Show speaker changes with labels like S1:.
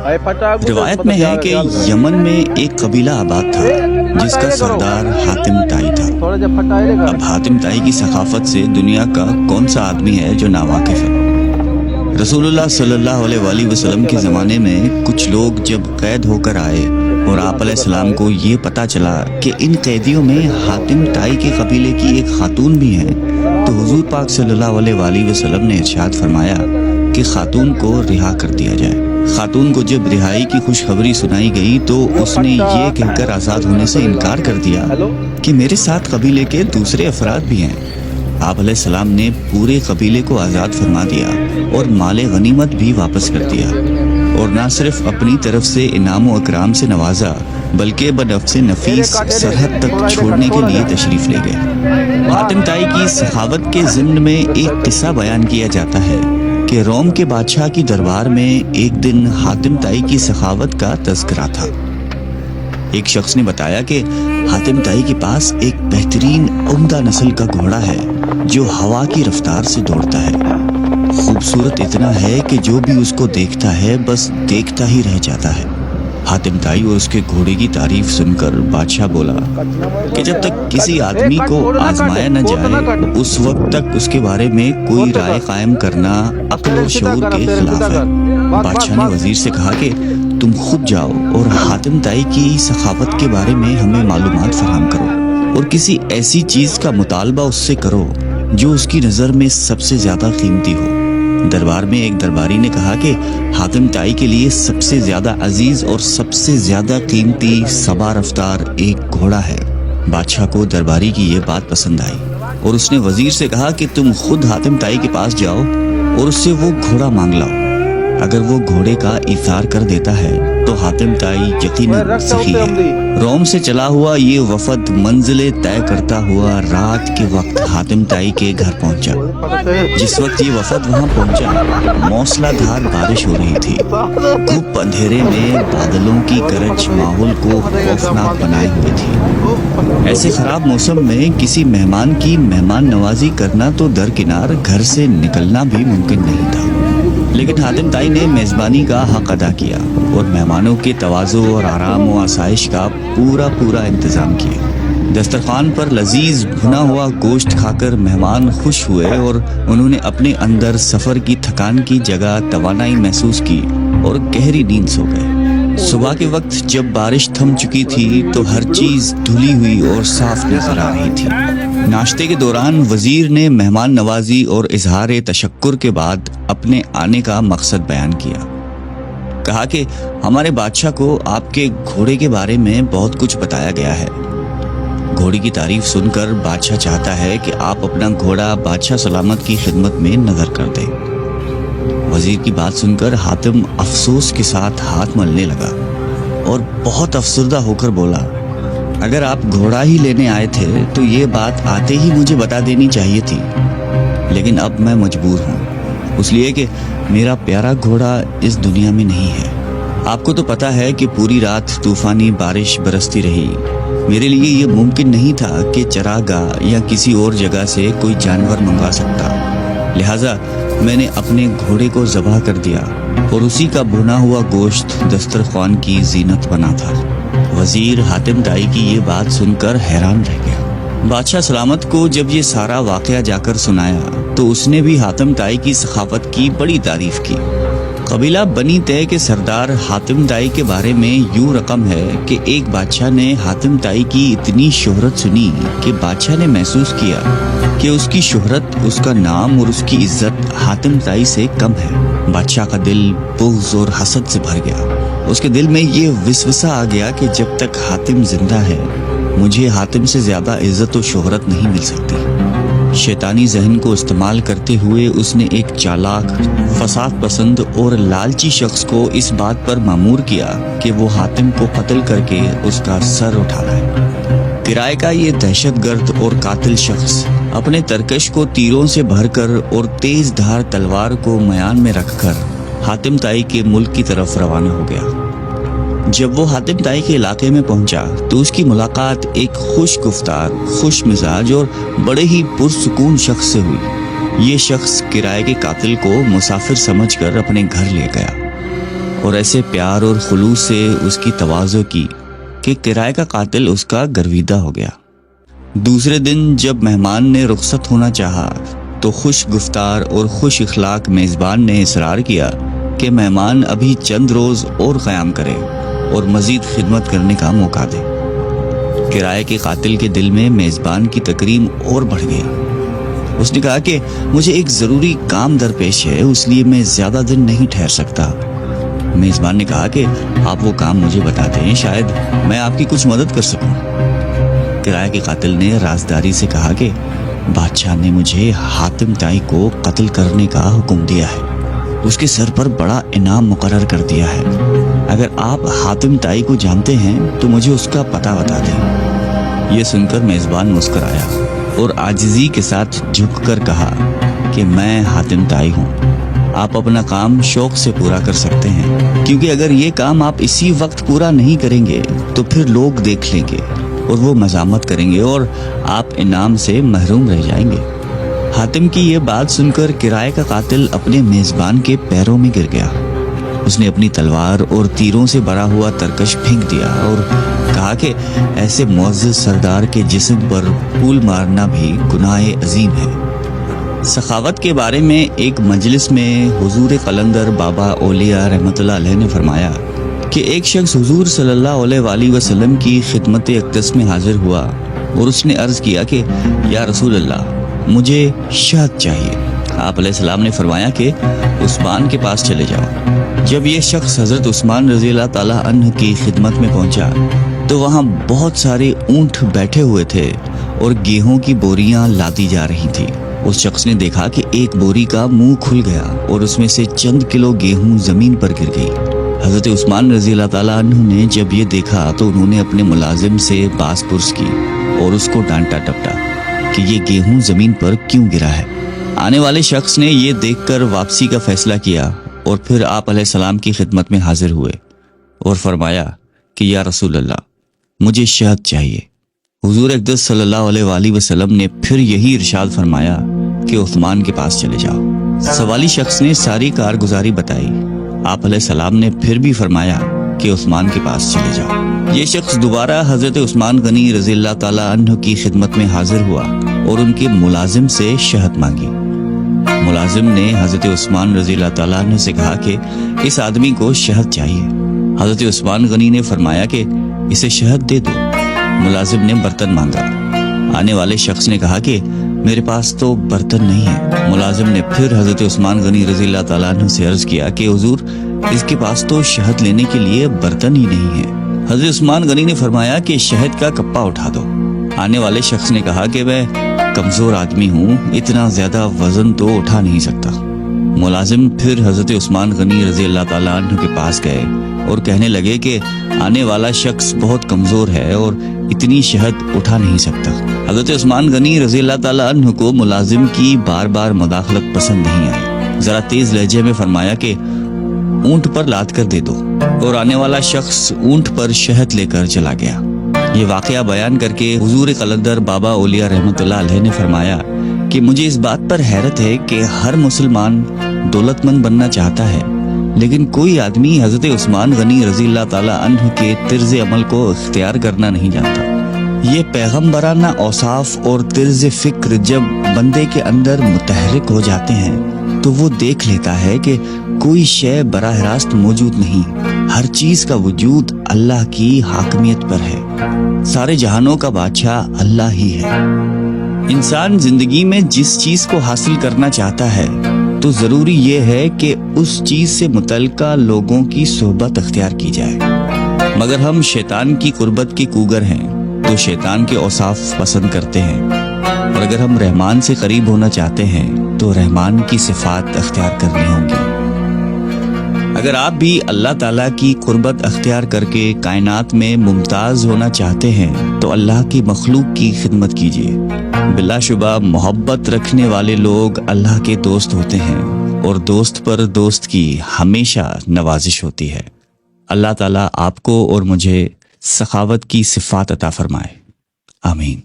S1: روایت میں ہے کہ یمن میں ایک قبیلہ آباد تھا جس کا سردار حاتم طائی تھا۔ اب حاتم طائی کی ثقافت سے دنیا کا کون سا آدمی ہے جو ناواقف ہے؟ رسول اللہ صلی اللہ علیہ وآلہ وسلم کے زمانے میں کچھ لوگ جب قید ہو کر آئے اور آپ علیہ السلام کو یہ پتا چلا کہ ان قیدیوں میں حاتم طائی کے قبیلے کی ایک خاتون بھی ہے، تو حضور پاک صلی اللہ علیہ وآلہ وسلم نے ارشاد فرمایا کہ خاتون کو رہا کر دیا جائے۔ خاتون کو جب رہائی کی خوشخبری سنائی گئی تو اس نے یہ کہہ کر آزاد ہونے سے انکار کر دیا کہ میرے ساتھ قبیلے کے دوسرے افراد بھی ہیں۔ آپ علیہ السلام نے پورے قبیلے کو آزاد فرما دیا اور مال غنیمت بھی واپس کر دیا، اور نہ صرف اپنی طرف سے انعام و اکرام سے نوازا بلکہ بنفس نفیس سرحد تک چھوڑنے کے لیے تشریف لے گئے۔ حاتم طائی کی سخاوت کے ضمن میں ایک قصہ بیان کیا جاتا ہے کہ روم کے بادشاہ کی دربار میں ایک دن حاتم طائی کی سخاوت کا تذکرہ تھا۔ ایک شخص نے بتایا کہ حاتم طائی کے پاس ایک بہترین عمدہ نسل کا گھوڑا ہے جو ہوا کی رفتار سے دوڑتا ہے، خوبصورت اتنا ہے کہ جو بھی اس کو دیکھتا ہے بس دیکھتا ہی رہ جاتا ہے۔ حاتم طائی اور اس کے گھوڑے کی تعریف سن کر بادشاہ بولا کہ جب تک کسی آدمی کو آزمایا نہ جائے اس وقت تک اس کے بارے میں کوئی رائے قائم کرنا عقل و شعور کے خلاف ہے۔ بادشاہ نے وزیر سے کہا کہ تم خود جاؤ اور حاتم طائی کی سخاوت کے بارے میں ہمیں معلومات فراہم کرو اور کسی ایسی چیز کا مطالبہ اس سے کرو جو اس کی نظر میں سب سے زیادہ قیمتی ہو۔ دربار میں ایک درباری نے کہا کہ حاتم طائی کے لیے سب سے زیادہ عزیز اور سب سے زیادہ قیمتی سبا رفتار ایک گھوڑا ہے۔ بادشاہ کو درباری کی یہ بات پسند آئی اور اس نے وزیر سے کہا کہ تم خود حاتم طائی کے پاس جاؤ اور اس سے وہ گھوڑا مانگ لاؤ۔ اگر وہ گھوڑے کا ایثار کر دیتا ہے تو حاتم طائی یقیناً سخی ہے۔ روم سے چلا ہوا یہ وفد منزلیں طے کرتا ہوا رات کے وقت حاتم طائی کے گھر پہنچا۔ جس وقت یہ وفد وہاں پہنچا موسلا دھار بارش ہو رہی تھی۔ گھپ اندھیرے میں بادلوں کی گرج ماحول کو خوفناک بنائے ہوئے تھی۔ ایسے خراب موسم میں کسی مہمان کی مہمان نوازی کرنا تو درکنار گھر سے نکلنا بھی ممکن نہیں تھا، لیکن حاتم طائی نے میزبانی کا حق ادا کیا اور مہمانوں کے تواضع اور آرام و آسائش کا پورا انتظام کیا۔ دسترخوان پر لذیذ بھنا ہوا گوشت کھا کر مہمان خوش ہوئے اور انہوں نے اپنے اندر سفر کی تھکان کی جگہ توانائی محسوس کی اور گہری نیند سو گئے۔ صبح کے وقت جب بارش تھم چکی تھی تو ہر چیز دھلی ہوئی اور صاف نظر آ رہی تھی۔ ناشتے کے دوران وزیر نے مہمان نوازی اور اظہار تشکر کے بعد اپنے آنے کا مقصد بیان کیا۔ کہا کہ ہمارے بادشاہ کو آپ کے گھوڑے کے بارے میں بہت کچھ بتایا گیا ہے۔ گھوڑے کی تعریف سن کر بادشاہ چاہتا ہے کہ آپ اپنا گھوڑا بادشاہ سلامت کی خدمت میں نظر کر دیں۔ وزیر کی بات سن کر حاتم افسوس کے ساتھ ہاتھ ملنے لگا اور بہت افسردہ ہو کر بولا، اگر آپ گھوڑا ہی لینے آئے تھے تو یہ بات آتے ہی مجھے بتا دینی چاہیے تھی، لیکن اب میں مجبور ہوں، اس لیے کہ میرا پیارا گھوڑا اس دنیا میں نہیں ہے۔ آپ کو تو پتا ہے کہ پوری رات طوفانی بارش برستی رہی۔ میرے لیے یہ ممکن نہیں تھا کہ چراگاہ یا کسی اور جگہ سے کوئی جانور منگوا سکتا، لہٰذا میں نے اپنے گھوڑے کو ذبح کر دیا اور اسی کا بھنا ہوا گوشت دسترخوان کی زینت بنا تھا۔ وزیر حاتم طائی کی یہ بات سن کر حیران رہ گیا۔ بادشاہ سلامت کو جب یہ سارا واقعہ جا کر سنایا تو اس نے بھی حاتم طائی کی سخاوت کی بڑی تعریف کی۔ قبیلہ بنی طے کے سردار حاتم طائی کے بارے میں یوں رقم ہے کہ ایک بادشاہ نے حاتم طائی کی اتنی شہرت سنی کہ بادشاہ نے محسوس کیا کہ اس کی شہرت، اس کا نام اور اس کی عزت حاتم طائی سے کم ہے۔ بادشاہ کا دل بغض اور حسد سے بھر گیا۔ اس کے دل میں یہ وسوسہ آ گیا کہ جب تک حاتم زندہ ہے مجھے حاتم سے زیادہ عزت و شہرت نہیں مل سکتی۔ شیطانی ذہن کو استعمال کرتے ہوئے اس نے ایک چالاک، فساد پسند اور لالچی شخص کو اس بات پر مامور کیا کہ وہ حاتم کو قتل کر کے اس کا سر اٹھا لائے۔ کرائے کا یہ دہشت گرد اور قاتل شخص اپنے ترکش کو تیروں سے بھر کر اور تیز دھار تلوار کو میان میں رکھ کر حاتم طائی کے ملک کی طرف روانہ ہو گیا۔ جب وہ حاتم طائی کے علاقے میں پہنچا تو اس کی ملاقات ایک خوش گفتار، خوش مزاج اور بڑے ہی پرسکون شخص سے ہوئی۔ یہ شخص کرائے کے قاتل کو مسافر سمجھ کر اپنے گھر لے گیا اور ایسے پیار اور خلوص سے اس کی تواضع کی کہ کرائے کا قاتل اس کا گرویدہ ہو گیا۔ دوسرے دن جب مہمان نے رخصت ہونا چاہا تو خوش گفتار اور خوش اخلاق میزبان نے اصرار کیا کہ مہمان ابھی چند روز اور قیام کرے اور مزید خدمت کرنے کا موقع دے۔ کرائے کے قاتل کے دل میں میزبان کی تکریم اور بڑھ گیا۔ اس نے کہا کہ مجھے ایک ضروری کام درپیش ہے، اس لیے میں زیادہ دن نہیں ٹھہر سکتا۔ میزبان نے کہا کہ آپ وہ کام مجھے بتا دیں، شاید میں آپ کی کچھ مدد کر سکوں۔ کرائے کے قاتل نے رازداری سے کہا کہ بادشاہ نے مجھے حاتم طائی کو قتل کرنے کا حکم دیا ہے، اس کے سر پر بڑا انعام مقرر کر دیا ہے۔ اگر آپ حاتم طائی کو جانتے ہیں تو مجھے اس کا پتہ بتا دیں۔ یہ سن کر میزبان مسکرایا اور عاجزی کے ساتھ جھک کر کہا کہ میں حاتم طائی ہوں، آپ اپنا کام شوق سے پورا کر سکتے ہیں، کیونکہ اگر یہ کام آپ اسی وقت پورا نہیں کریں گے تو پھر لوگ دیکھ لیں گے اور وہ مذمت کریں گے اور آپ انعام سے محروم رہ جائیں گے۔ حاتم کی یہ بات سن کر کرائے کا قاتل اپنے میزبان کے پیروں میں گر گیا۔ اس نے اپنی تلوار اور تیروں سے بھرا ہوا ترکش پھینک دیا اور کہا کہ ایسے معزز سردار کے جسم پر پھول مارنا بھی گناہ عظیم ہے۔ سخاوت کے بارے میں ایک مجلس میں حضور قلندر بابا اولیاء رحمۃ اللہ علیہ نے فرمایا کہ ایک شخص حضور صلی اللہ علیہ وآلہ وسلم کی خدمت اقدس میں حاضر ہوا اور اس نے عرض کیا کہ یا رسول اللہ، مجھے شہد چاہیے۔ آپ علیہ السلام نے فرمایا کہ عثمان کے پاس چلے جاؤ۔ جب یہ شخص حضرت عثمان رضی اللہ تعالیٰ عنہ کی خدمت میں پہنچا تو وہاں بہت سارے اونٹ بیٹھے ہوئے تھے اور گیہوں کی بوریاں لادی جا رہی تھی۔ اس شخص نے دیکھا کہ ایک بوری کا منہ کھل گیا اور اس میں سے چند کلو گیہوں زمین پر گر گئی۔ حضرت عثمان رضی اللہ تعالیٰ عنہ نے جب یہ دیکھا تو انہوں نے اپنے ملازم سے باز پرس کی اور اس کو ڈانٹا ٹپٹا کہ یہ گیہوں زمین پر کیوں گرا ہے۔ آنے والے شخص نے یہ دیکھ کر واپسی کا فیصلہ کیا اور پھر آپ علیہ السلام کی خدمت میں حاضر ہوئے اور فرمایا کہ یا رسول اللہ، مجھے شہد چاہیے۔ حضور اقدس صلی اللہ علیہ وآلہ وسلم نے پھر یہی ارشاد فرمایا کہ عثمان کے پاس چلے جاؤ۔ سوالی شخص نے ساری کارگزاری بتائی۔ آپ علیہ السلام نے پھر بھی فرمایا کہ عثمان کے پاس چلے جاؤ۔ یہ شخص دوبارہ حضرت عثمان غنی رضی اللہ تعالیٰ عنہ کی خدمت میں حاضر ہوا اور ان کے ملازم سے شہد مانگی۔ ملازم نے حضرت عثمان رضی اللہ تعالیٰ عنہ سے کہا کہ اس آدمی کو شہد چاہیے۔ حضرت عثمان غنی نے فرمایا کہ اسے شہد دے دو۔ ملازم نے برتن مانگا۔ آنے والے شخص نے کہا کہ میرے پاس تو برتن نہیں ہے۔ ملازم نے پھر حضرت عثمان غنی رضی اللہ تعالیٰ عنہ سے عرض کیا کہ حضور، اس کے پاس تو شہد لینے کے لیے برتن ہی نہیں ہے۔ حضرت عثمان غنی نے فرمایا کہ شہد کا کپا اٹھا دو۔ آنے والے شخص نے کہا کہ میں کمزور آدمی ہوں، اتنا زیادہ وزن تو اٹھا نہیں سکتا۔ ملازم پھر حضرت عثمان غنی رضی اللہ تعالیٰ عنہ کے پاس گئے اور کہنے لگے کہ آنے والا شخص بہت کمزور ہے اور اتنی شہد اٹھا نہیں سکتا۔ حضرت عثمان غنی رضی اللہ تعالیٰ عنہ کو ملازم کی بار بار مداخلت پسند نہیں آئی۔ ذرا تیز لہجے میں فرمایا کہ اونٹ پر لاد کر دے دو، اور آنے والا شخص اونٹ پر شہد لے کر چلا گیا۔ یہ واقعہ بیان کر کے حضور قلندر بابا اولیاء رحمۃ اللہ علیہ نے فرمایا کہ مجھے اس بات پر حیرت ہے کہ ہر مسلمان دولت مند بننا چاہتا ہے، لیکن کوئی آدمی حضرت عثمان غنی رضی اللہ تعالیٰ عنہ کے طرز عمل کو اختیار کرنا نہیں جانتا۔ یہ پیغمبرانہ اوصاف اور طرز فکر جب بندے کے اندر متحرک ہو جاتے ہیں تو وہ دیکھ لیتا ہے کہ کوئی شے براہ راست موجود نہیں، ہر چیز کا وجود اللہ کی حاکمیت پر ہے۔ سارے جہانوں کا بادشاہ اللہ ہی ہے۔ انسان زندگی میں جس چیز کو حاصل کرنا چاہتا ہے تو ضروری یہ ہے کہ اس چیز سے متعلقہ لوگوں کی صحبت اختیار کی جائے، مگر ہم شیطان کی قربت کے کوگر ہیں تو شیطان کے اوصاف پسند کرتے ہیں، اور اگر ہم رحمان سے قریب ہونا چاہتے ہیں تو رحمان کی صفات اختیار کرنی ہوں گی۔ اگر آپ بھی اللہ تعالیٰ کی قربت اختیار کر کے کائنات میں ممتاز ہونا چاہتے ہیں تو اللہ کی مخلوق کی خدمت کیجیے۔ بلا شبہ محبت رکھنے والے لوگ اللہ کے دوست ہوتے ہیں، اور دوست پر دوست کی ہمیشہ نوازش ہوتی ہے۔ اللہ تعالیٰ آپ کو اور مجھے سخاوت کی صفات عطا فرمائے، آمین۔